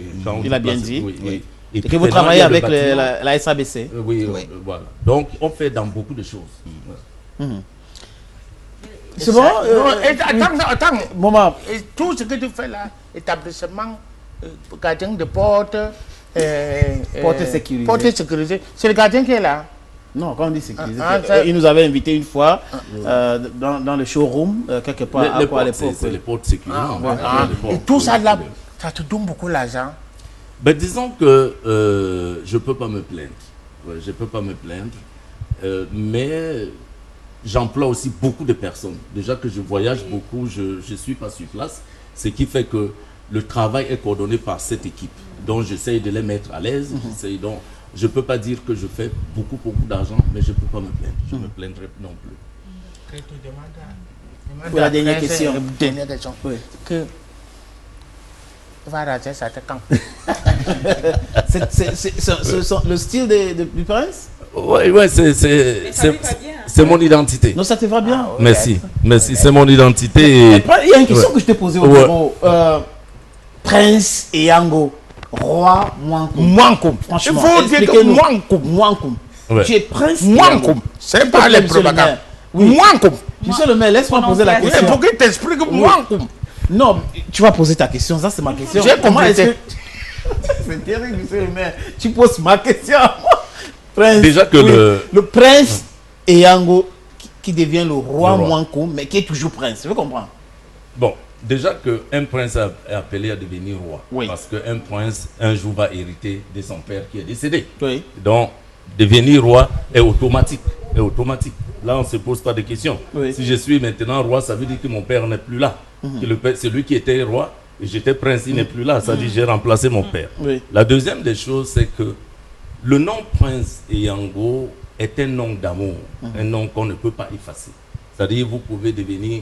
il a bien dit. Et que vous maintenant, travaillez avec la SABC. Voilà. Donc, on fait dans beaucoup de choses. C'est bon. Attends. Moment. Et tout ce que tu fais là, établissement, gardien de porte, porte sécurisée. Porte sécurisée. C'est le gardien qui est là. Non, quand on dit sécurisé, il nous avait invité une fois dans le showroom, quelque part à l'époque. C'est les portes sécurisées. Et tout ça là, ça te donne beaucoup d'argent. Disons que je ne peux pas me plaindre. Je ne peux pas me plaindre. Mais j'emploie aussi beaucoup de personnes. Déjà que je voyage beaucoup, je ne suis pas sur place. Ce qui fait que le travail est coordonné par cette équipe. Donc j'essaye de les mettre à l'aise. Je ne peux pas dire que je fais beaucoup d'argent, mais je ne peux pas me plaindre. Je ne me plaindrai non plus. Pour la dernière question. Oui. Que va rater ça quand c'est le style du prince? Oui, c'est mon identité. Non, ça te va bien. Merci, c'est mon identité. Il y a une question que je t'ai posée au bureau. Prince Eyango, roi Mwankoum. Franchement, expliquez-nous. Mwankoum. Tu es prince Mwankoum. C'est pas les propagandes. Mwankoum. Monsieur le maire, laisse-moi poser la question. Il faut qu'il t'explique Mwankoum. Non, tu vas poser ta question, ça c'est ma question. J'ai compris. C'est terrible, monsieur le maire. Tu poses ma question à moi. Prince, déjà que le prince Eyango qui devient le roi Mwankoum, mais qui est toujours prince. Tu veux comprendre? Bon, déjà qu'un prince est appelé à devenir roi. Parce qu'un prince, un jour, va hériter de son père qui est décédé. Donc, devenir roi est automatique. Là, on ne se pose pas de questions. Si je suis maintenant roi, ça veut dire que mon père n'est plus là. C'est lui qui était roi et j'étais prince, il n'est plus là. Ça veut dire que j'ai remplacé mon père. La deuxième des choses, c'est que le nom Prince Eyango est un nom d'amour, un nom qu'on ne peut pas effacer. C'est-à-dire vous pouvez devenir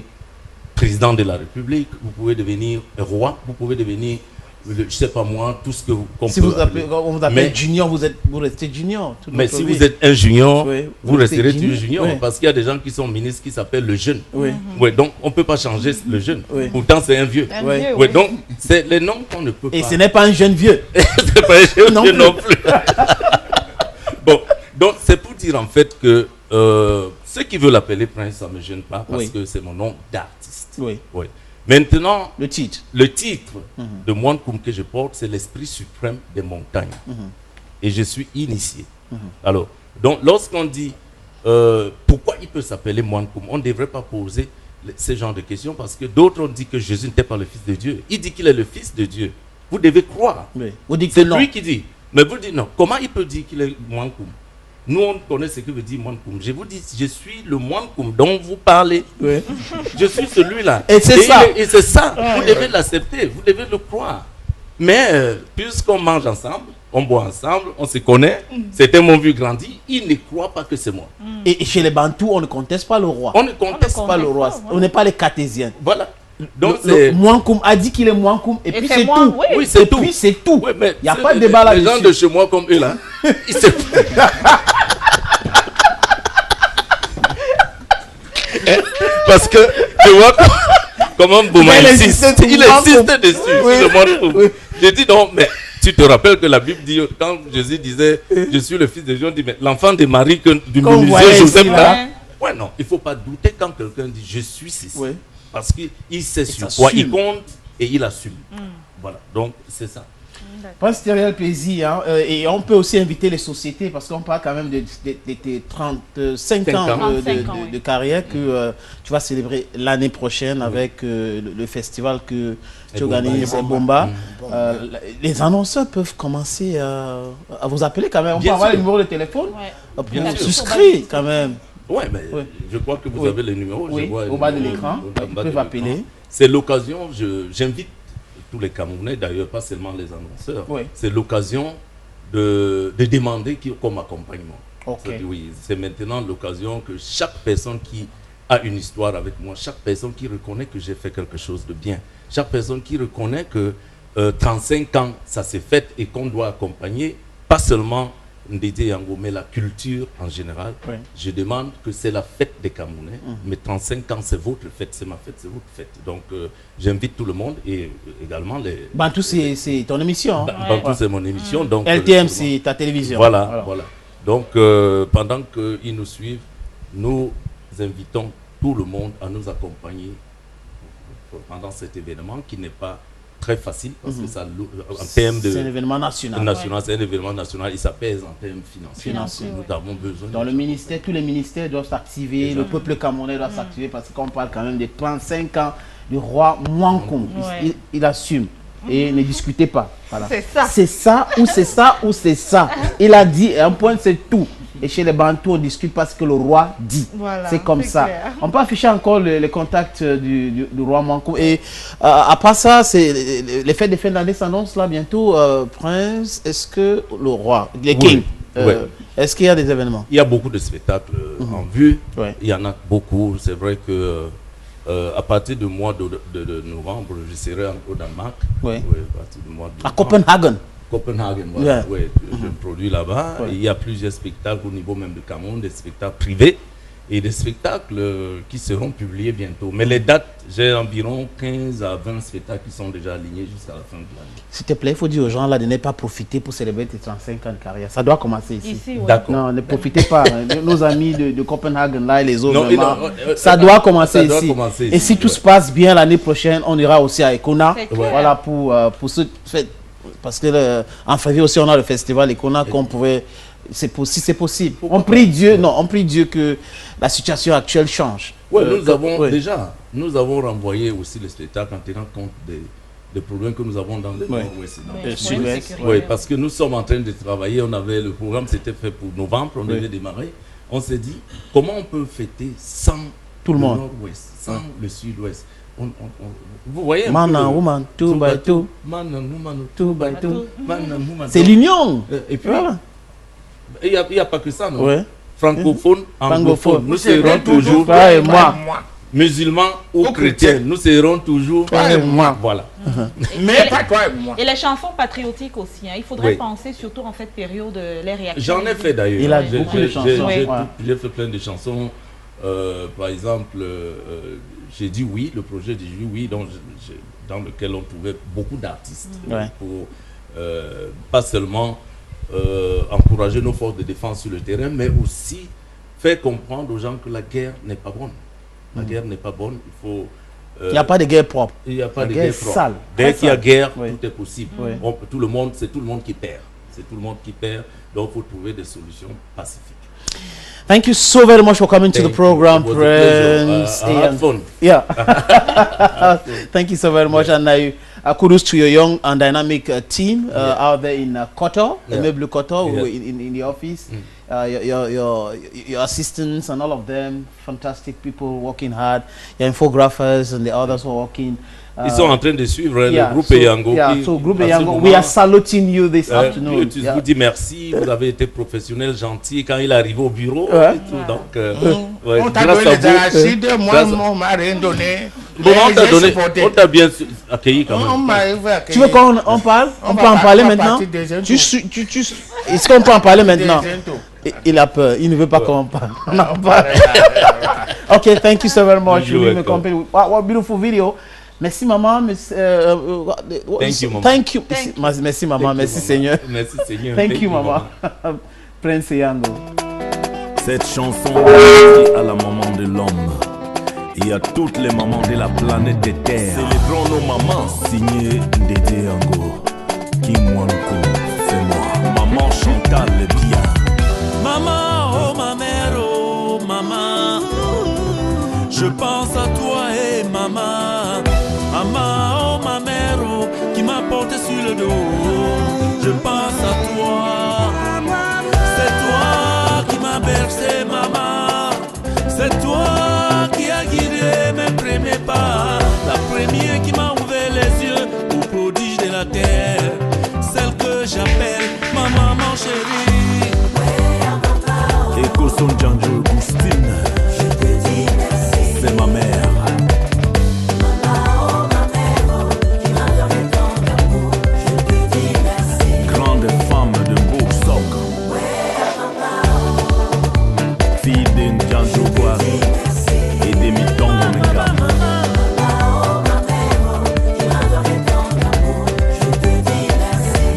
président de la République, vous pouvez devenir roi, vous pouvez devenir, je ne sais pas moi, tout ce que vous Si on vous appelle junior, vous restez junior. Mais si vous êtes un junior, vous resterez toujours junior. Parce qu'il y a des gens qui sont ministres qui s'appellent le jeune. Donc on ne peut pas changer le jeune. Pourtant c'est un vieux. Donc c'est les noms qu'on ne peut pas. Et ce n'est pas un jeune vieux. Ce n'est pas un jeune vieux non plus. Bon, donc c'est pour dire en fait que ceux qui veulent l'appeler prince, ça ne me gêne pas parce que c'est mon nom d'artiste. Maintenant, le titre de Mwankoum que je porte, c'est l'esprit suprême des montagnes. Et je suis initié. Alors, donc lorsqu'on dit pourquoi il peut s'appeler Mwankoum, on ne devrait pas poser ce genre de questions parce que d'autres ont dit que Jésus n'était pas le fils de Dieu. Il dit qu'il est le fils de Dieu. Vous devez croire. C'est lui qui dit. Mais vous dites non. Comment il peut dire qu'il est Mwankoum? Nous, on connaît ce que veut dire Mwankoum. Je vous dis, je suis le Mwankoum dont vous parlez. Oui. Je suis celui-là. Et c'est ça. Et c'est ça. Vous devez l'accepter. Vous devez le croire. Mais puisqu'on mange ensemble, on boit ensemble, on se connaît, c'était mon vieux grandi, il ne croit pas que c'est moi. Et chez les Bantous, on ne conteste pas le roi. On ne conteste pas le roi. On n'est pas les cartésiens. Voilà. Donc Mwankoum a dit qu'il est Mwankoum et puis c'est tout. Oui, c'est tout. Puis c'est tout. Oui, mais il n'y a pas de débat là-dessus. Les gens de chez moi comme eux là, ils se... Parce que tu vois comment Bouma insiste. Il insiste dessus. Le Mwankoum. Oui. Je dis non, mais tu te rappelles que la Bible dit, quand Jésus disait je suis le fils de Jean, dit mais l'enfant de Marie du menuisier Joseph là. Ouais, non, il ne faut pas douter quand quelqu'un dit je suis ceci. Oui. Parce qu'il sait sur quoi il compte et il assume. Voilà, donc c'est ça. Pasteur Ariel Pézy, hein, et on peut aussi inviter les sociétés parce qu'on parle quand même de 35 ans de carrière que tu vas célébrer l'année prochaine avec le festival que tu organises, Bomba. Les annonceurs peuvent commencer à vous appeler quand même. On peut avoir le numéro de téléphone pour souscrire quand même. Ouais, mais je crois que vous avez les numéros. Oui, au bas de l'écran, ils peuvent appeler. C'est l'occasion, j'invite tous les Camerounais, d'ailleurs pas seulement les annonceurs, c'est l'occasion de demander comme accompagnement. Oui, c'est maintenant l'occasion que chaque personne qui a une histoire avec moi, chaque personne qui reconnaît que j'ai fait quelque chose de bien, chaque personne qui reconnaît que 35 ans ça s'est fait et qu'on doit accompagner, pas seulement Ndédé Yango, mais la culture en général. Je demande que c'est la fête des Camerounais, mais 35 ans c'est votre fête, c'est ma fête, c'est votre fête. Donc j'invite tout le monde et également les... Bantou c'est ton émission. Bantou c'est mon émission. Donc, LTM c'est ta télévision. Voilà. Donc pendant qu'ils nous suivent, nous invitons tout le monde à nous accompagner pendant cet événement qui n'est pas très facile parce que ça, en termes de... C'est un événement national. C'est un événement national et ça pèse en termes financiers. Nous avons besoin... Dans le ministère, tous les ministères doivent s'activer, le peuple camerounais doit s'activer parce qu'on parle quand même de 35 ans du roi Mwankoum. Il assume et ne discutez pas. Voilà. C'est ça ou c'est ça ou c'est ça. Il a dit, un point c'est tout. Et chez les Bantous, on discute parce que le roi dit. Voilà, c'est comme ça. Clair. On peut afficher encore les contacts du roi Mwankoum. Et à part ça, c'est les fêtes de fin d'année s'annoncent là bientôt. Prince, est-ce que le roi, les kings, est-ce qu'il y a des événements? Il y a beaucoup de spectacles en vue. Il y en a beaucoup. C'est vrai que à partir du mois de novembre, je serai au Danemark. À Copenhague. Copenhague, voilà. Je produis là-bas. Il y a plusieurs spectacles au niveau même de Cameroun, des spectacles privés et des spectacles qui seront publiés bientôt. Mais les dates, j'ai environ 15 à 20 spectacles qui sont déjà alignés jusqu'à la fin de l'année. S'il te plaît, il faut dire aux gens là de ne pas profiter pour célébrer tes 35 ans de carrière. Ça doit commencer ici. D'accord. Non, ne profitez pas. Nos amis de Copenhague là et les autres, ça doit commencer ici. Et si tout se passe bien l'année prochaine, on ira aussi à Econa. Voilà pour ce fait. Parce que en février aussi on a le festival Econa qu'on pourrait, si c'est possible. On prie Dieu que la situation actuelle change. Nous avons renvoyé aussi le spectacle en tenant compte des problèmes que nous avons dans le nord-ouest. Oui, parce que nous sommes en train de travailler. On avait le programme, c'était fait pour novembre, on devait démarrer. On s'est dit comment on peut fêter sans tout le monde, nord-ouest, sans le sud-ouest. Vous voyez, man and woman, two by two. Man and woman, two by two. C'est l'union. Et puis, il n'y a pas que ça, non? Francophone, anglophone. Nous serons toujours, musulmans ou chrétiens, nous serons toujours, voilà. Mais pas toi et moi. Et les chansons patriotiques aussi, il faudrait penser surtout en cette période, les réactions. J'en ai fait d'ailleurs. Il a beaucoup de chansons. J'ai fait plein de chansons. Par exemple, j'ai dit oui, le projet dit oui, dans lequel on trouvait beaucoup d'artistes pour pas seulement encourager nos forces de défense sur le terrain, mais aussi faire comprendre aux gens que la guerre n'est pas bonne. La guerre n'est pas bonne, il faut... il n'y a pas de guerre propre. Il n'y a pas de guerre sale. Dès qu'il y a guerre, tout est possible. Tout le monde, c'est tout le monde qui perd. C'est tout le monde qui perd, donc il faut trouver des solutions pacifiques. Thank you so very much for coming to the program, Prince. I had fun. Yeah. Thank you so very much. And kudos to your young and dynamic team out there in Qatar, Meuble Qatar, in the office. Your assistants and all of them, fantastic people working hard. Your infographers and the others who are working. Ils sont en train de suivre le groupe Eyango. So groupe Eyango, we are saluting you this afternoon. Je vous dis merci, vous avez été professionnel, gentil quand il est arrivé au bureau. Et tout, donc, on t'a donné les arachides, moi, on m'a rien donné. Bon, on t'a bien accueilli quand même. Tu veux qu'on parle? On peut en parler maintenant? Est-ce qu'on peut en parler maintenant? Il a peur, il ne veut pas qu'on parle. Okay, thank you so very much. What beautiful video. Merci maman, thank you maman. Thank you. Merci maman, merci Seigneur. Merci Seigneur. Thank you maman. Prince Eyango. Cette chanson est à la maman de l'homme et à toutes les mamans de la planète des terres. Célébrons nos mamans. Signé Dédé Eyango. King Wanko, c'est moi. Maman Chantal Bia. Maman, oh ma mère, oh maman. Je pense à toi et maman. Maman, oh ma mère, oh, qui m'a porté sur le dos. Je pense à toi. C'est toi qui m'as bercé, maman. C'est toi qui as guidé mes premiers pas. La première qui m'a ouvert les yeux au prodige de la terre. Celle que j'appelle ma maman chérie. Eko Son Django Augustine. C'est ma mère. Grande femme de beau socle. Fille d'Indjanjo Boari et d'Emitongo Menga.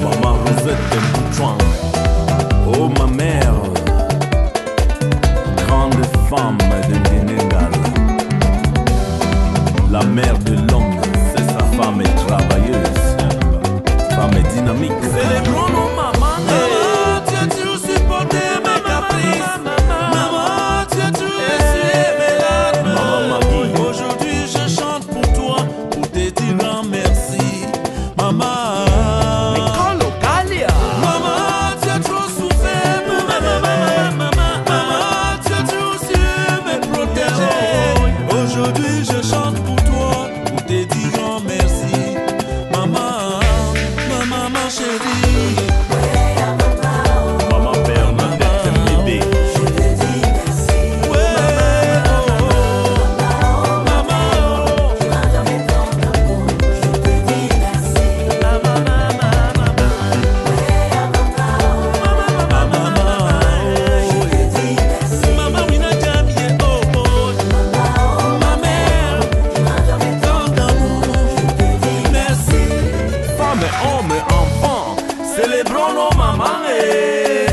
Maman Rosette de Boutouan. Oh ma mère. Grande femme de Sénégal. La mère de l'homme, c'est sa femme est travailleuse, femme est dynamique. Célébrons nos mamans. Maman, tu as toujours supporté mes caprices. Maman, tu as toujours essuyé mes larmes. Maman Magui. Aujourd'hui je chante pour toi, pour te dire grand merci. Maman. Maman, tu as trop souffert pour maman. Maman, tu as toujours su me protéger. Aujourd'hui je chante pour toi, pour te dire grand merci. Maman, ma maman chérie. Maman Bernadette Mbébé. Femme, homme, enfant, célébrons nos mamans et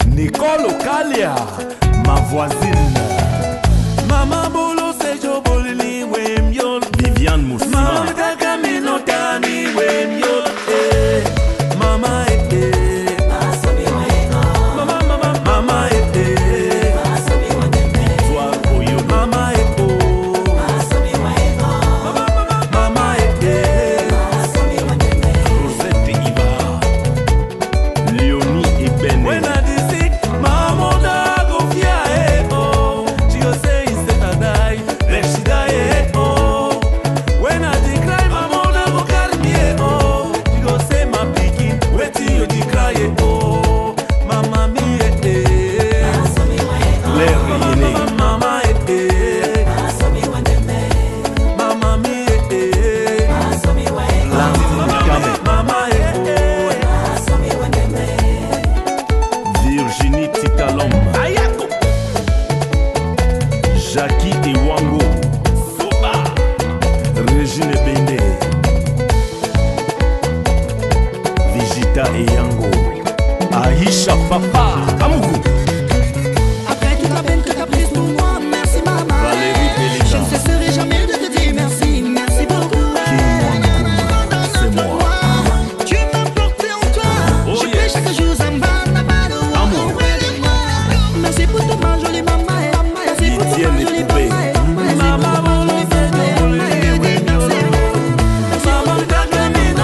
Nicole Okalia, ma voisine. Maman bolo sejo bolili wemyol. Viviane Moussima. Maman kakamino tani wemyol. Mama ete. Mama ete. Victoire Oyodo. Mama ete. Mama ete. Rosette Ibar. Léonie et Ben. When I dey sick, mama da go fear oh. She go say instead I die, let she die oh. When I dey cry, mama da go carry me oh. She go say my pikin, wetin you dey cry oh. Mama mi L'air réélé. mama mama mi mama Virginie Tikalom. Jackie Ewango. Régine Bende. Vigita Eyango. Aisha Papa. Kamugu. Après toute la peine que t'as prise pour moi, merci maman. Valérie Pélican. Je ne cesserai jamais de te dire merci, merci beaucoup. C'est moi. Tu m'as porté en toi. Oh, Je yes. prie chaque jour, ça me va, Amour. auprès de moi. Merci pour toute ma jolie maman. Merci pour toute Didier ma jolie Lécoupé. maman. Merci pour toute ma jolie maman.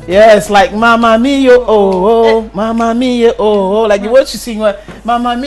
Yes, like Mamma Mia, oh, oh, Mamma Mia, oh, oh, like what you sing, Mamma Mia.